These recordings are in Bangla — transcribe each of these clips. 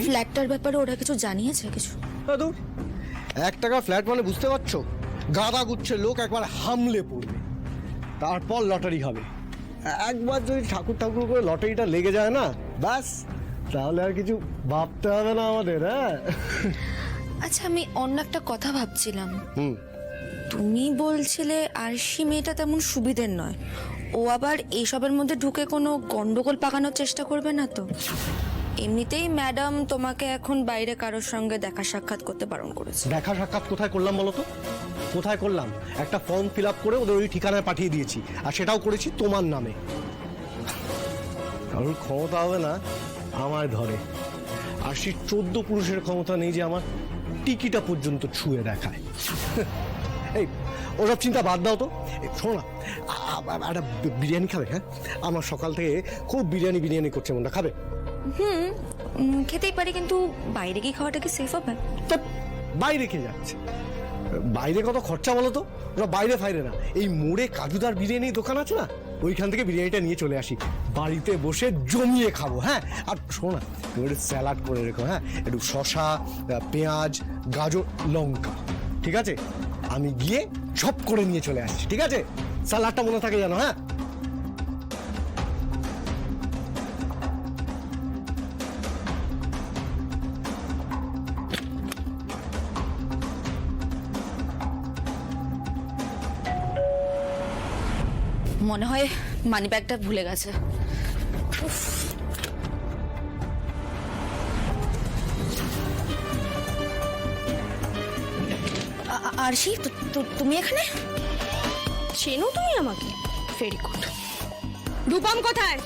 ফ্ল্যাটটার ব্যাপারে ওরা কিছু জানিয়েছে কিছু? দূর, 1 টাকা ফ্ল্যাট মানে বুঝতে পারছো, গাদা গুচ্ছে লোক একবার হামলে পড়বে, তারপর লটারি হবে। একবার যদি ঠাকুর ঠাকুর করে লটারিটা লেগে যায় না, ব্যাস, তাহলে আর কিছু ভাবতে হবে না আমাদের। হ্যাঁ, আচ্ছা, আমি অন্য একটা কথা ভাবছিলাম। তুমি বলছিলে আরশি মেয়েটা তেমন সুবিধের নয়, ও আবার এইসবের মধ্যে ঢুকে কোনো গন্ডগোল পাকানোর চেষ্টা করবে না তো? এমনিতেই ম্যাডাম তোমাকে এখন বাইরে কারোর সঙ্গে দেখা সাক্ষাৎ করতে বারণ করেছে। দেখা সাক্ষাৎ কোথায় করলাম বলো তো? কোথায় করলাম? একটা ফর্ম ফিল আপ করে ওদের ওই ঠিকানায় পাঠিয়ে দিয়েছি, আর সেটাও করেছি তোমার নামে। কারোর ক্ষমতা হবে না আমায় ধরে, আর সেই 14 পুরুষের ক্ষমতা নেই যে আমার টিকিটা পর্যন্ত ছুঁয়ে দেখায়। এই ওসব চিন্তা বাদ দাও তো। শোনো না, একটা বিরিয়ানি খাবে? হ্যাঁ, আমার সকাল থেকে খুব বিরিয়ানি করছে মনটা, খাবে? খেতেই পারি, কিন্তু বাইরে গিয়ে খাওয়াটা কি সেফ হবে? তা বাইরে খেয়ে যাচ্ছে, বাইরে কত খরচা বলো তো? ওরা বাইরে ফাইরে না, এই মোড়ে কাজুদার বিরিয়ানি দোকান আছে না, ওইখান থেকে বিরিয়ানিটা নিয়ে চলে আসি, বাড়িতে বসে জমিয়ে খাবো। হ্যাঁ, আর শোনো না, তুমি একটু স্যালাড করে রেখো। হ্যাঁ, একটু শসা, পেঁয়াজ, গাজর, লঙ্কা, ঠিক আছে? আমি গিয়ে ঝপ করে নিয়ে চলে আসছি, ঠিক আছে? স্যালাডটা মনে থাকে জানো? হ্যাঁ, মনে হয় মানি ব্যাগটা ভুলে গেছে। আরশি, তুমি এখানে? চেনো তুমি আমাকে? Very good. রূপম কোথায়?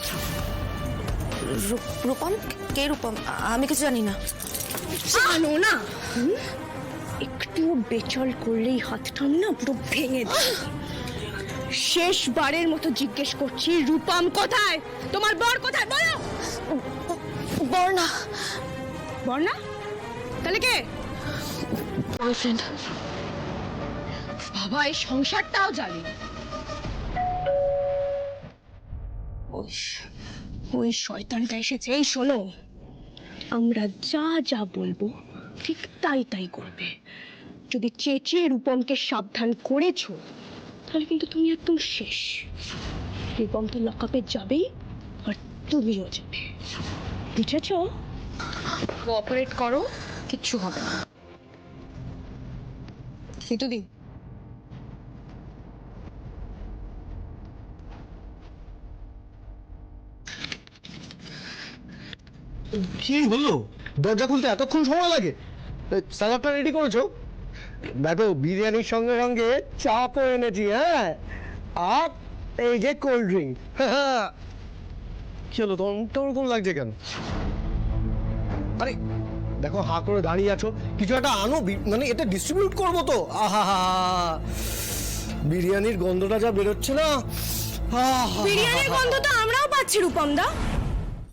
রূপম? কে রূপম? আমি কিছু জানি না। জানো না? একটু বেচল করলেই হাতটা না পুরো ভেঙে দেয়। শেষবারের মতো জিজ্ঞেস করছি, রূপম কোথায়? তোমার বর কোথায় বলো? বর্ণা। বর্ণা? তাহলে কে? বয়ফ্রেন্ড। বাবা, এই সংসারটাও জানি। ওই শয়তানটা এসেছে। এই শোনো, আমরা যা যা বলবো ঠিক তাই তাই করবে। যদি চেঁচিয়ে রূপমকে সাবধান করেছো, তাহলে কিন্তু তুমি একদম শেষ। রূপম তো লকআপে যাবেই, আর তুমিও যাবে, বুঝেছ? কোঅপারেট করো, কিচ্ছু হবে না। সেতুদি, কি হলো? দরজা খুলতে এতক্ষণ সময় লাগে? স্যালাডটা রেডি করেছো? দেখো, বিরিয়ানির সঙ্গে সঙ্গে চাপও এনেছি। হ্যাঁ, আর এই যে কোল্ড ড্রিঙ্ক। কি হলো, তোমার মুখটা ওরকম লাগছে কেন? আরে দেখো, হাঁ করে দাঁড়িয়ে আছো, কিছু একটা আনো, মানে এটা ডিস্ট্রিবিউট করবো তো। আহা, বিরিয়ানির গন্ধটা যা বেরোচ্ছে না। বিরিয়ানির গন্ধ তো আমরাও পাচ্ছি রূপম দা।